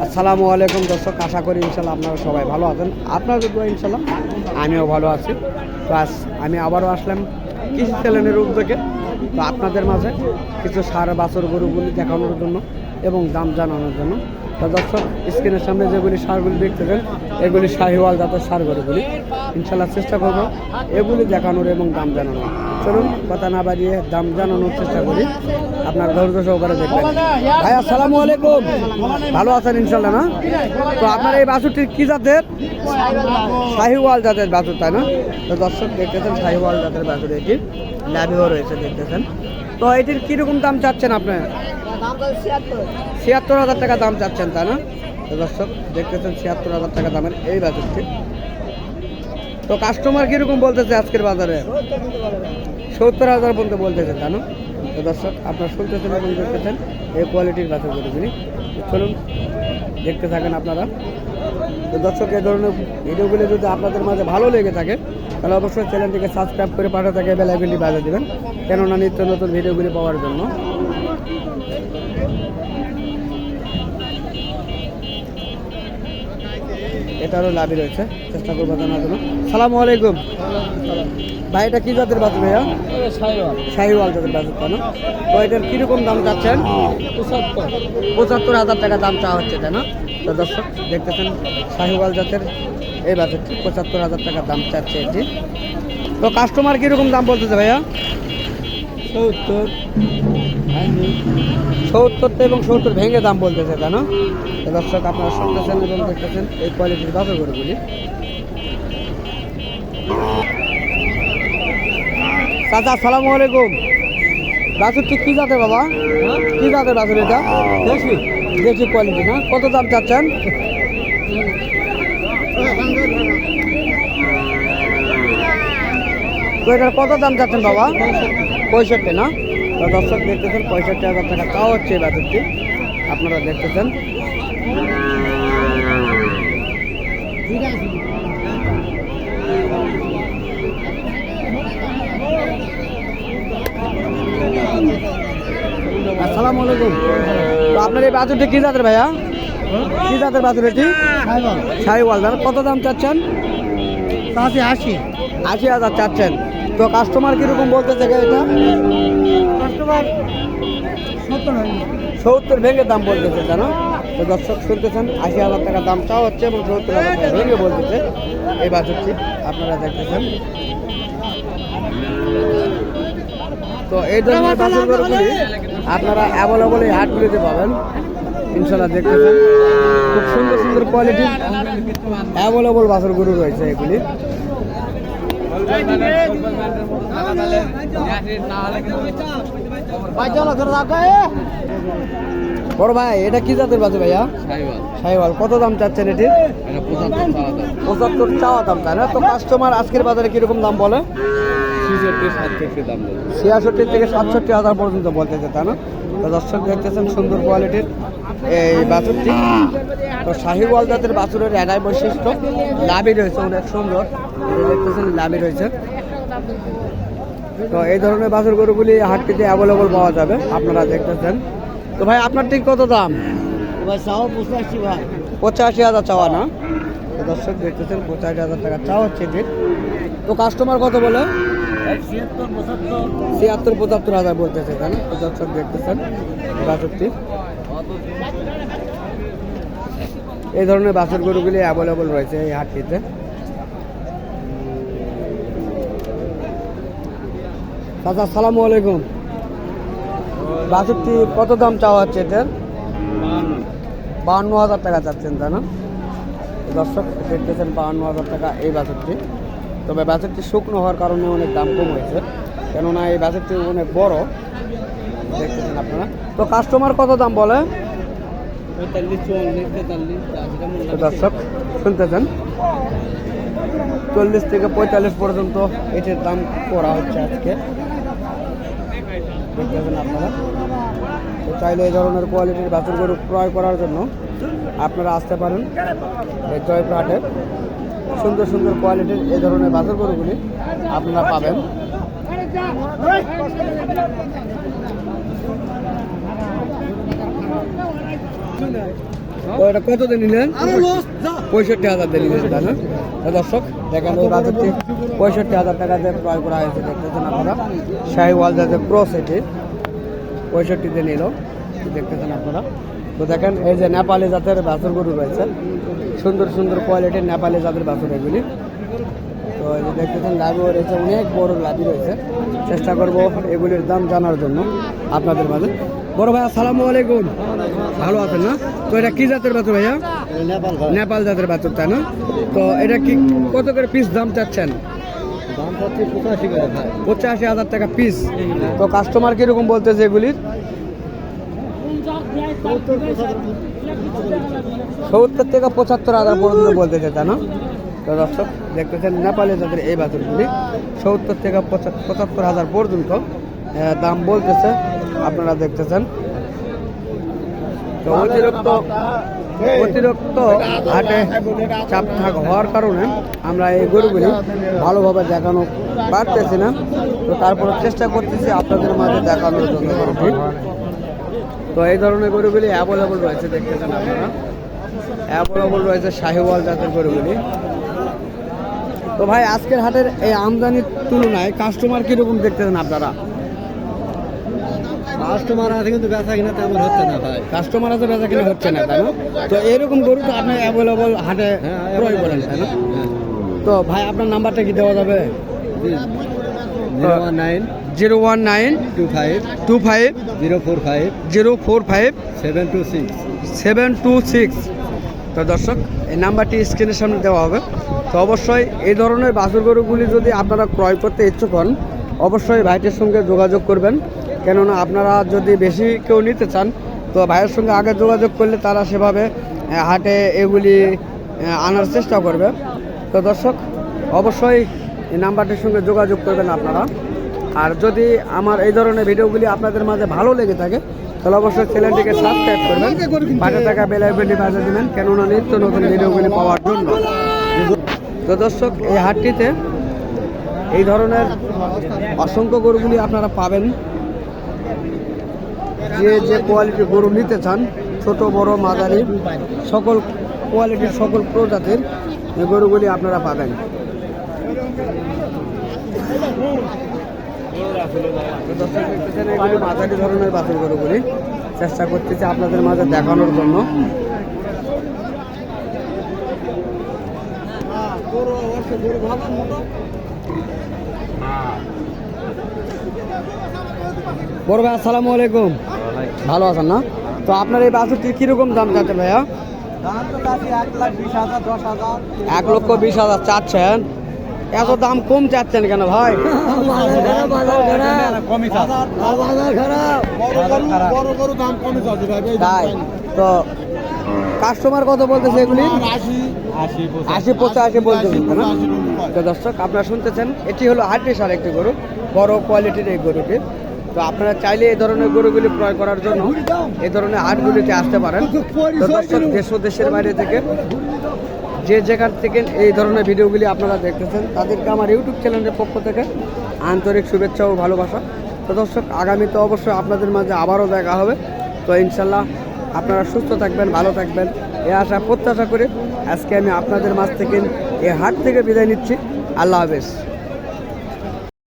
আসসালামু আলাইকুম দর্শক, আশা করি ইনশাল্লাহ আপনারা সবাই ভালো আছেন। আপনাদের দোয়া ইনশাল্লাহ আমিও ভালো আছি। তো আজ আমি আবারও আসলাম কৃষি চ্যানেলের উদ্যোগে, তো আপনাদের মাঝে কিছু সার বাছর গরুগুলি দেখানোর জন্য এবং দাম জানানোর জন্য। তো দর্শক, স্ক্রিনের সামনে যেগুলি সারগুলি দেখতেছেন এগুলি শাহিওয়াল জাতের সার গরুগুলি। ইনশাল্লাহ চেষ্টা করবো এগুলি দেখানোর এবং দাম জানানোর। চলুন কথা না বাড়িয়ে দাম জানানোর চেষ্টা করি, আপনার ধৈর্য সহকারে দেখবেন। ভাই আসসালামু আলাইকুম, ভালো আছেন ইনশাল্লাহ না? তো আপনার এই বাছুরটি কি জাতের? শাহিওয়াল জাতের বাছুর, তাই না? তো দর্শক দেখতেছেন শাহিওয়াল জাতের বাছুর, এটি লাভিও রয়েছে দেখতেছেন। তো এটির কীরকম দাম চাচ্ছেন আপনার? ৭৬,০০০ টাকা দাম চাচ্ছেন, তাই না? তো দর্শক দেখতেছেন ৭৬,০০০ টাকা দামের এই বাছুরটি। তো কাস্টমার কীরকম বলতেছে আজকের বাজারে? ৭০,০০০ পর্যন্ত বলতেছে, তাই না? তো দর্শক আপনারা শুনতেছেন এবং দেখতেছেন এই কোয়ালিটির বাছুর গরুগুলি। চলুন দেখতে থাকেন আপনারা। তো দর্শক, এই ধরনের ভিডিওগুলি যদি আপনাদের মাঝে ভালো লেগে থাকে তাহলে অবশ্যই চ্যানেলটিকে সাবস্ক্রাইব করে পাশে থাকে বেল আইকনটি বাজিয়ে দেবেন, কেননা নিত্য নতুন ভিডিওগুলি পাওয়ার জন্য। এটারও লাভই রয়েছে, চেষ্টা করবো জানার জন্য। সালামু আলাইকুম ভাই, এটা কি জাতের বাছুর ভাইয়া? শাহিওয়াল জাতের বাছুর, তাই না? তো এটার কীরকম দাম চাচ্ছেন? ৭৫,০০০ টাকা দাম চাওয়া হচ্ছে, তাই না? তো দর্শক দেখতেছেন শাহিওয়াল জাতের এই বাছুরটি ৭৫,০০০ টাকা দাম চাচ্ছে এটি। তো কাস্টমার কীরকম দাম বলতেছে ভাইয়া? ৭০ এবং ৭০ ভেঙে দাম বলতেছে, তাই না? তো দর্শক আপনারা শুনতেছেন এবং দেখতেছেন এই কোয়ালিটির বাছুর গরুগুলি। চাচা আসসালামু আলাইকুম, বাছুরটি কি জাতের বাবা? কি জাতের বাছুর এটা? দেশি কোয়ালিটি না? কত দাম চাচ্ছেন? তো এটার কত দাম চাচ্ছেন বাবা? 65 না? তো দর্শক দেখতেছেন 65,০০০ টাকা তাও হচ্ছে এই বাছুরটি, আপনারা দেখতেছেন। আসসালামু আলাইকুম, তো আপনার এই বাছুরটি কি জাতের ভাইয়া? কি জাতের বাছুর এটি? শাহিওয়াল। কত দাম চাচ্ছেন? ৮০,০০০ চাচ্ছেন। তো কাস্টমার কিরকম বলতেছে এটা? কাস্টমার ৭০ ভেঙে দাম বলতেছে, তাই না? তো দর্শক শুনতেছেন ৮০,০০০ টাকা দাম চাওয়া হচ্ছে এবং ৭০,০০০ টাকা ভেঙে বলতেছে এই বাছুরটি, আপনারা দেখতেছেন। তো এই ধরনের বাছুরগুলি আপনারা অ্যাভেলেবল এই হাটগুলিতে পাবেন ইনশাল্লাহ। দেখতেছেন খুব সুন্দর সুন্দর কোয়ালিটির অ্যাভেলেবল বাছুর গরু রয়েছে এগুলি। বড় ভাই, এটা কি জাতের বাছুর ভাইয়া? শাহিওয়াল। কত দাম চাচ্ছেন এটির? ৭৫ চাওয়া দাম, তাই না? তো কাস্টমার আজকের বাজারে কিরকম দাম বলে? ৬৬ থেকে ৬৭,০০০ পর্যন্ত বলতেছে, তাই না? তো দর্শক দেখতেছেন সুন্দর কোয়ালিটির এই বাছুরটি। তো শাহিওয়াল জাতের বাছুরের এটাই বৈশিষ্ট্য, লাভই রয়েছে অনেক সুন্দর, দেখতেছেন লাভই রয়েছে। তো এই ধরনের বাছুর গরুগুলি হাটটিতে অ্যাভেলেবল পাওয়া যাবে, আপনারা দেখতেছেন। তো ভাই আপনার ঠিক কত দাম? ৮৫,০০০ চাওয়া না? তো দর্শক দেখতেছেন ৮৫,০০০ টাকা চাওয়া হচ্ছে ঠিক। তো কাস্টমার কত বলে? ৭৬,০০০-৭৫,০০০ বলতেছে, তাই না? তো দর্শক দেখতেছেন বাছুরটি। এই ধরনের বাছুর গরুগুলি অ্যাভেলেবল রয়েছে এই হাটটিতে। চাচা আসসালামু আলাইকুম, বাছুরটি কত দাম চাওয়া হচ্ছে এটার? ৫২,০০০ টাকা চাচ্ছেন, তাই না? দর্শক দেখতেছেন ৫২,০০০ টাকা এই বাছুরটি। তবে বাছুরটি শুকনো হওয়ার কারণে অনেক দাম কম হয়েছে, কেননা এই বাছুরটি অনেক বড়, দেখতেছেন আপনারা। তো কাস্টমার কত দাম বলে? দর্শক শুনতেছেন ৪০ থেকে ৪৫ পর্যন্ত এটির দাম করা হচ্ছে আজকে, দেখতেছেন আপনারা। তো চাইলে এই ধরনের কোয়ালিটির বাছুর গরু ক্রয় করার জন্য আপনারা আসতে পারেন এই জয়পুর হাটে। সুন্দর সুন্দর কোয়ালিটির এই ধরনের বাছুর গরুগুলি আপনারা পাবেন। তো এটা কত দিয়ে নিলেন? 65,000 দিয়ে নিলেন, তাই না? তো দর্শক দেখেন এই বাছুরটি 65,000 টাকা দিয়ে ক্রয় করা হয়েছে, দেখতেছেন আপনারা। শাহিওয়াল জাতের ক্রস এটি 65 দিয়ে নিল, দেখতেছেন আপনারা। তো দেখেন এই যে নেপালি জাতের বাছুর গরু রয়েছে, সুন্দর সুন্দর কোয়ালিটির নেপালি জাতের বাছুর এগুলি। তো এই যে দেখতেছেন গাভিও রয়েছে, অনেক বড় গাভি রয়েছে। চেষ্টা করব এগুলির দাম জানার জন্য আপনাদের মাঝে। বড় ভাই আসসালামু আলাইকুম, ভালো আছেন না? তো এটা কি জাতের বাছুর ভাইয়া? নেপাল জাতের বাছুর, তাই না? তো এটা কি কত করে পিস দাম চাচ্ছেন? 85,000 টাকা পিস। তো কাস্টমার কিরকম বলতেছে এগুলির? 70 থেকে 75,000 পর্যন্ত বলতেছে, তাই না? তো দর্শক দেখতেছেন নেপালি জাতের এই বাছুরগুলি 70 থেকে 75,000 পর্যন্ত দাম বলতেছে, আপনারা দেখতেছেন। তো অতিরিক্ত হাটে চাপ হওয়ার কারণে আমরা এই গরুগুলি ভালোভাবে দেখানো পারতেছি না। তো তারপরে চেষ্টা করতেছি আপনাদের মাঝে দেখানোর জন্য গরুটি। তো এই ধরনের গরুগুলি অ্যাভেলেবল রয়েছে, দেখতেছেন আপনারা। অ্যাভেলেবল রয়েছে শাহিওয়াল জাতের গরুগুলি। তো ভাই আজকের হাটের এই আমদানির তুলনায় কাস্টমার কীরকম দেখতেছেন আপনারা? কাস্টমার আছে কিন্তু বেচা কিনা তেমন হচ্ছে না ভাই। কাস্টমার আছে, বেচা কিনা হচ্ছে না, তাই না? তো এরকম গরু তো আপনি অ্যাভেলেবল হাটে ক্রয় করেন, তাই না? তো ভাই আপনার নাম্বারটা কি দেওয়া যাবে? 01925 045 726। তো দর্শক এই নাম্বারটি স্ক্রিনের সামনে দেওয়া হবে। তো অবশ্যই এই ধরনের বাছুর গরুগুলি যদি আপনারা ক্রয় করতে ইচ্ছুক হন, অবশ্যই ভাইটির সঙ্গে যোগাযোগ করবেন। কেননা আপনারা যদি বেশি কেউ নিতে চান, তো ভাইয়ের সঙ্গে আগে যোগাযোগ করলে তারা সেভাবে হাটে এগুলি আনার চেষ্টা করবে। তো দর্শক অবশ্যই এই নাম্বারটির সঙ্গে যোগাযোগ করবেন আপনারা। আর যদি আমার এই ধরনের ভিডিওগুলি আপনাদের মাঝে ভালো লেগে থাকে, তাহলে অবশ্যই চ্যানেলটিকে সাবস্ক্রাইব করবেন, পাশে থাকা বেল আইকনটি বাজিয়ে দেবেন, কেননা নিত্য নতুন ভিডিওগুলি পাওয়ার জন্য। তো দর্শক এই হাটটিতে এই ধরনের অসংখ্য গরুগুলি আপনারা পাবেন। যে কোয়ালিটির গরু নিতে চান, ছোট বড় মাঝারি সকল কোয়ালিটির সকল প্রজাতির এই গরুগুলি আপনারা পাবেন। এগুলি মাঝারি ধরনের বাছুর গরুগুলি চেষ্টা করতেছি আপনাদের মাঝে দেখানোর জন্য। বড় ভাই আসসালামু আলাইকুম, ভালো আছেন না? তো আপনার এই বাছুরটির কিরকম দাম যাচ্ছে ভাইয়া? 1,20,000 চাচ্ছেন? এত দাম কম চাচ্ছেন কেন ভাই? তাই তো কাস্টমার কত বলতেছে এগুলি? 80-85 বলতেছে, না? তো দর্শক আপনারা শুনতেছেন, এটি হলো হাড্ডিসার একটি গরু, বড় কোয়ালিটির এই গরুটি। তো আপনারা চাইলে এই ধরনের গরুগুলি ক্রয় করার জন্য এই ধরনের হাটগুলিতে আসতে পারেন। তো দর্শক দেশ ও দেশের বাইরে থেকে যে যেখান থেকে এই ধরনের ভিডিওগুলি আপনারা দেখতেছেন, তাদেরকে আমার ইউটিউব চ্যানেলের পক্ষ থেকে আন্তরিক শুভেচ্ছা ও ভালোবাসা। তো দর্শক আগামীতে অবশ্যই আপনাদের মাঝে আবারও দেখা হবে। তো ইনশাল্লাহ আপনারা সুস্থ থাকবেন, ভালো থাকবেন, এ আশা প্রত্যাশা করে আজকে আমি আপনাদের মাঝ থেকে এই হাট থেকে বিদায় নিচ্ছি। আল্লাহ হাফেজ।